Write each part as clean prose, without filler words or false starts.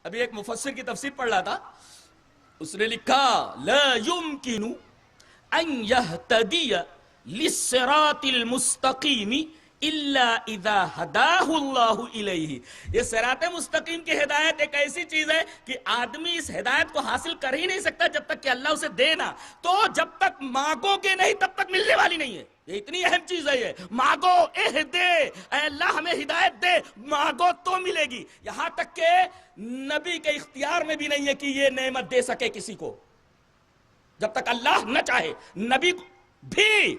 ابھی ایک مفسر کی تفسیر پڑھ رہا تھا، اس نے لکھا لا يمكن ان يهتدي للصراط المستقيم الا اذا هداه الله اليه۔ یہ صراط مستقیم کی ہدایت ایک ایسی چیز ہے کہ آدمی اس ہدایت کو حاصل کر ہی نہیں سکتا جب تک کہ اللہ اسے دے نہ، تو جب تک مانگو گے نہیں تب تک ملنے والی نہیں ہے۔ یہ اتنی اہم چیز ہے، یہ مانگو، اہدے، اے اللہ ہمیں ہدایت دے، مانگو تو ملے گی۔ یہاں تک کہ نبی کے اختیار میں بھی نہیں ہے کہ یہ نعمت دے سکے کسی کو، جب تک اللہ نہ چاہے نبی بھی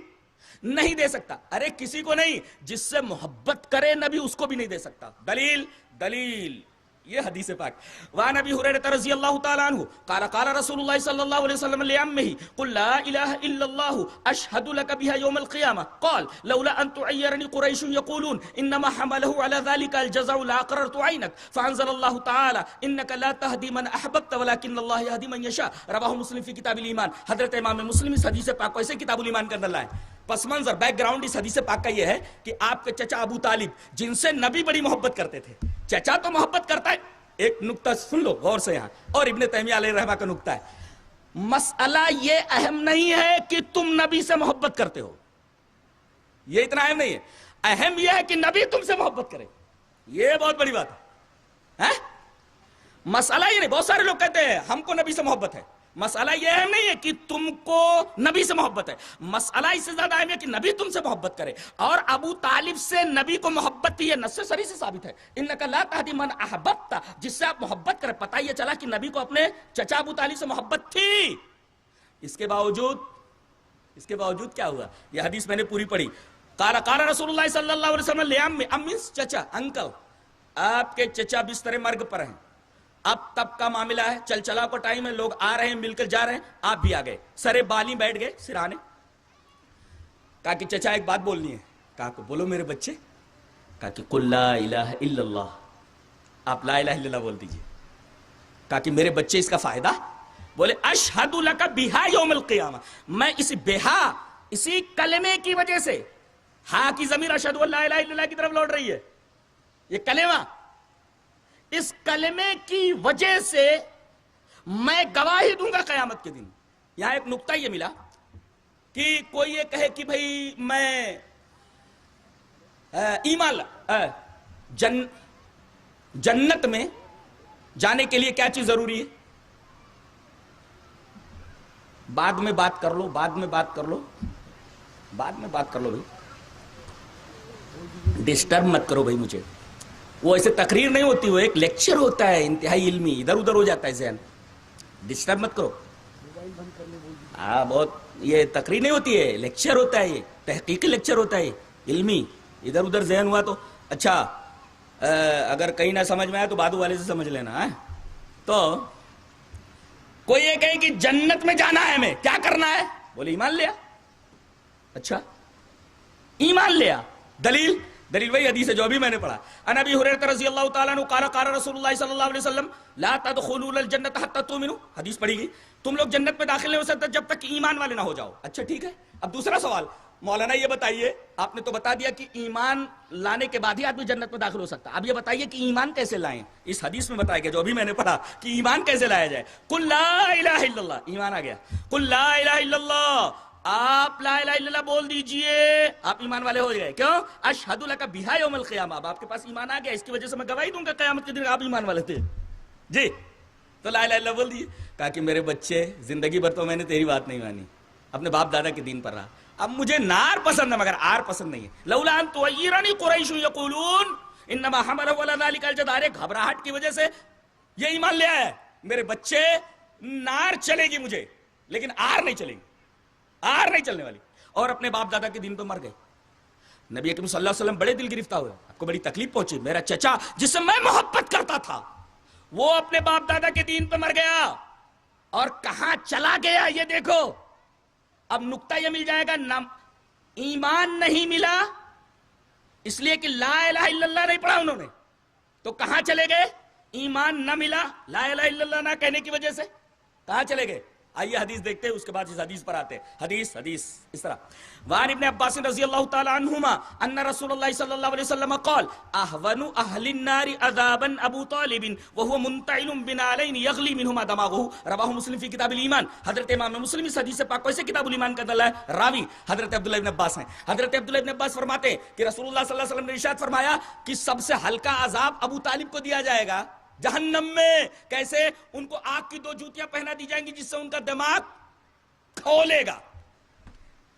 نہیں دے سکتا۔ ارے کسی کو نہیں، جس سے محبت کرے نبی اس کو بھی نہیں دے سکتا۔ دلیل یہ حدیث پاک۔ وعن ابی ہریرہ رضی اللہ تعالی عنہ قال قال رسول اللہ صلی اللہ علیہ وسلم لعمه قل لا الہ الا اللہ اشہد لک بها یوم القیامہ قال لولا ان تعیرنی قریش یقولون انما حمله على ذلك الجزع لاقررت عینک فانزل اللہ تعالی انک لا تهدی من احببت ولکن اللہ یهدی من یشاء۔ رواہ مسلم فی کتاب الایمان۔ حضرت امام مسلم اس حدیث پاک کو ایسے کتاب الایمان کے اندر لائے۔ پس منظر بیک گراؤنڈ اس حدیث پاک کا یہ ہے کہ آپ کے چچا ابو طالب جن سے نبی بڑی محبت کرتے تھے، چچا تو محبت کرتا ہے، ایک نکتہ سن لو غور سے یہاں، اور ابن تیمیہ علیہ رحمہ کا نکتہ ہے، مسئلہ یہ اہم نہیں ہے کہ تم نبی سے محبت کرتے ہو، یہ اتنا اہم نہیں ہے، اہم یہ ہے کہ نبی تم سے محبت کرے، یہ بہت بڑی بات ہے۔ مسئلہ یہ نہیں، بہت سارے لوگ کہتے ہیں ہم کو نبی سے محبت ہے، مسئلہ یہ اہم نہیں ہے کہ تم کو نبی سے محبت ہے، مسئلہ اس سے زیادہ اہم ہے کہ نبی تم سے محبت کرے۔ اور ابو طالب سے نبی کو محبت تھی، یہ نص صریح سے ثابت ہے، انک لا تہدی من احببت، جس سے آپ محبت کرے۔ پتہ یہ چلا کہ نبی کو اپنے چچا ابو طالب سے محبت تھی، اس کے باوجود کیا ہوا؟ یہ حدیث میں نے پوری پڑھی۔ قال قال رسول اللہ صلی اللہ علیہ وسلم لعم، ام مینس چچا، انکل، آپ کے چچا بستر مرگ پر ہیں، اب تب کا معاملہ ہے، چل چلا کو ٹائم ہے، لوگ آ رہے ہیں، مل کر جا رہے ہیں، آپ بھی آ گئے، سرے بالی بیٹھ گئے سرانے۔ کہا کہ چچا ایک بات بولنی ہے۔ کہا کہ بولو میرے بچے۔ کہا کہ قل لا الہ الا اللہ، آپ لا الہ الا اللہ بول دیجئے۔ کہا کہ میرے بچے اس کا فائدہ؟ بولے اشہد لک بہا یوم القیامہ، میں اسی کلمے کی وجہ سے، ہاں کی ضمیر اشہد لا الہ الا اللہ کی طرف لوٹ رہی ہے، یہ کلمہ، اس کلمے کی وجہ سے میں گواہی دوں گا قیامت کے دن۔ یہاں ایک نقطہ یہ ملا کہ کوئی یہ کہے کہ بھئی میں ایمان جنت میں جانے کے لیے کیا چیز ضروری ہے؟ بعد میں بات کر لو بھائی، ڈسٹرب مت کرو بھائی مجھے۔ وہ ایسے تقریر نہیں ہوتی، وہ ایک لیکچر ہوتا ہے انتہائی علمی، ادھر ادھر ہو جاتا ہے ذہن، ڈسٹرب مت کرو۔ ہاں بہت، یہ تقریر نہیں ہوتی ہے، لیکچر ہوتا ہے، یہ تحقیقی لیکچر ہوتا ہے علمی، ادھر ادھر ذہن ہوا تو اچھا، اگر کہیں نہ سمجھ میں آیا تو بادو والے سے سمجھ لینا ہے۔ تو کوئی یہ کہے کہ جنت میں جانا ہے، ہمیں کیا کرنا ہے؟ بولے ایمان لیا۔ اچھا ایمان لیا، دلیل وہی حدیث ہے جو ابھی میں نے پڑھا۔ ان ابی ہریرہ رضی اللہ تعالیٰ عنہ قال قال رسول اللہ صلی اللہ علیہ وسلم لا تدخلوا الجنۃ حتى تؤمنوا، حدیث پڑھی گئی، تم لوگ جنت میں داخل نہیں ہو سکتے جب تک کہ ایمان والے نہ ہو جاؤ۔ اچھا ٹھیک ہے، اب دوسرا سوال، مولانا یہ بتائیے، آپ نے تو بتا دیا کہ ایمان لانے کے بعد ہی آدمی جنت میں داخل ہو سکتا، اب یہ بتائیے کہ ایمان کیسے لائیں؟ اس حدیث میں بتایا گیا جو ابھی میں نے پڑھا کہ ایمان کیسے لایا جائے۔ قل لا الہ الا اللہ، ایمان آ گیا، قل لا الہ الا اللہ، آپ لا الہ الا اللہ بول دیجئے، آپ ایمان والے ہو گئے۔ کیوں؟ اشہد لک بہا یوم القیامہ، اب آپ کے پاس ایمان آ گیا، اس کی وجہ سے میں گواہی دوں گا قیامت کے دن آپ ایمان والے تھے جی، تو لا الہ الا اللہ بول دیجئے۔ کہا کہ میرے بچے، زندگی بھر تو میں نے تیری بات نہیں مانی، اپنے باپ دادا کے دین پر رہا، اب مجھے نار پسند ہے مگر آر پسند نہیں ہے۔ لولا ان تعیرنی قریش یقولون انما حملہ علی ذلک الجزع، گھبراہٹ کی وجہ سے یہ ایمان لے آیا ہے، میرے بچے، نار چلے گی مجھے لیکن آر نہیں چلے گی، آر نہیں چلنے والی، اور اپنے باپ دادا کے دین پہ مر گئے۔ نبی اکرم صلی اللہ علیہ وسلم بڑے دل گرفتہ ہوئے، آپ کو بڑی تکلیف پہنچی، میرا چچا جس سے میں محبت کرتا تھا وہ اپنے باپ دادا کے دین پہ مر گیا، اور کہاں چلا گیا یہ دیکھو۔ اب نقطہ یہ مل جائے گا، ایمان نہیں ملا اس لیے کہ لا الہ الا اللہ نہیں پڑھا انہوں نے، تو کہاں چلے گئے؟ ایمان نہ ملا لا الہ الا اللہ نہ کہنے کی وجہ سے، کہاں چلے گئے؟ آئیے حدیث دیکھتے ہیں، اس کے بعد اس حدیث پر آتے ہیں. حدیث اس طرح. وعن ابن عباس رضی اللہ تعالی عنہما ان رسول اللہ صلی اللہ علیہ وسلم قال اهون اهل النار عذابا ابو طالب وهو منتعل بنعلين يغلي منهما دماغه. رواه مسلم فی کتاب الایمان. حضرت امام مسلم اس حدیث پاک کو ایسے کتاب الایمان کا دلائل ہے. راوی حضرت عبداللہ ابن عباس ہیں. حضرت عبداللہ ابن عباس فرماتے ہیں کہ رسول اللہ صلی اللہ علیہ وسلم نے ارشاد فرمایا کہ سب سے ہلکا عذاب ابو طالب کو دیا جائے گا جہنم میں. کیسے؟ ان کو آگ کی 2 جوتیاں پہنا دی جائیں گی جس سے ان کا دماغ کھولے گا.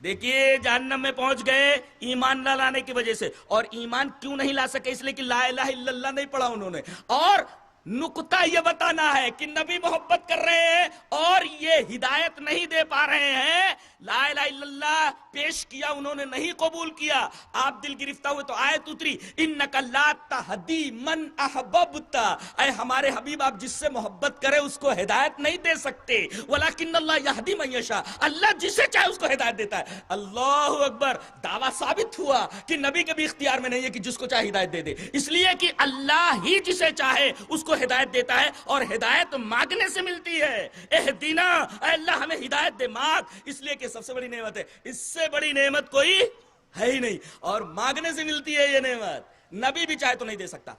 دیکھیے جہنم میں پہنچ گئے ایمان نہ لانے کی وجہ سے. اور ایمان کیوں نہیں لا سکے؟ اس لیے کہ لا الہ الا اللہ نہیں پڑھا انہوں نے. اور نقطہ یہ بتانا ہے کہ نبی محبت کر رہے ہیں اور یہ ہدایت نہیں دے پا رہے ہیں. لا الہ الا اللہ پیش کیا انہوں نے نہیں قبول کیا. آپ دل گرفتہ ہوئے تو آیت اتری انک لا تہدی من احببت. اے ہمارے حبیب آپ جس سے محبت کرے اس کو ہدایت نہیں دے سکتے. ولکن اللہ یہدی من یشاء. اللہ جسے چاہے اس کو ہدایت دیتا ہے. اللہ اکبر. دعویٰ ثابت ہوا کہ نبی کے بھی اختیار میں نہیں ہے کہ جس کو چاہے ہدایت دے دے. اس لیے کہ اللہ ہی جسے چاہے اس کو ہدایت دیتا ہے اور ہدایت مانگنے سے ملتی ہے. اہدنا اے اللہ ہمیں ہدایت دے مانگ. اس لیے کہ سب سے بڑی نعمت ہے. اس سے بڑی نعمت کوئی ہے ہی نہیں اور مانگنے سے ملتی ہے یہ نعمت. نبی بھی چاہے تو نہیں دے سکتا.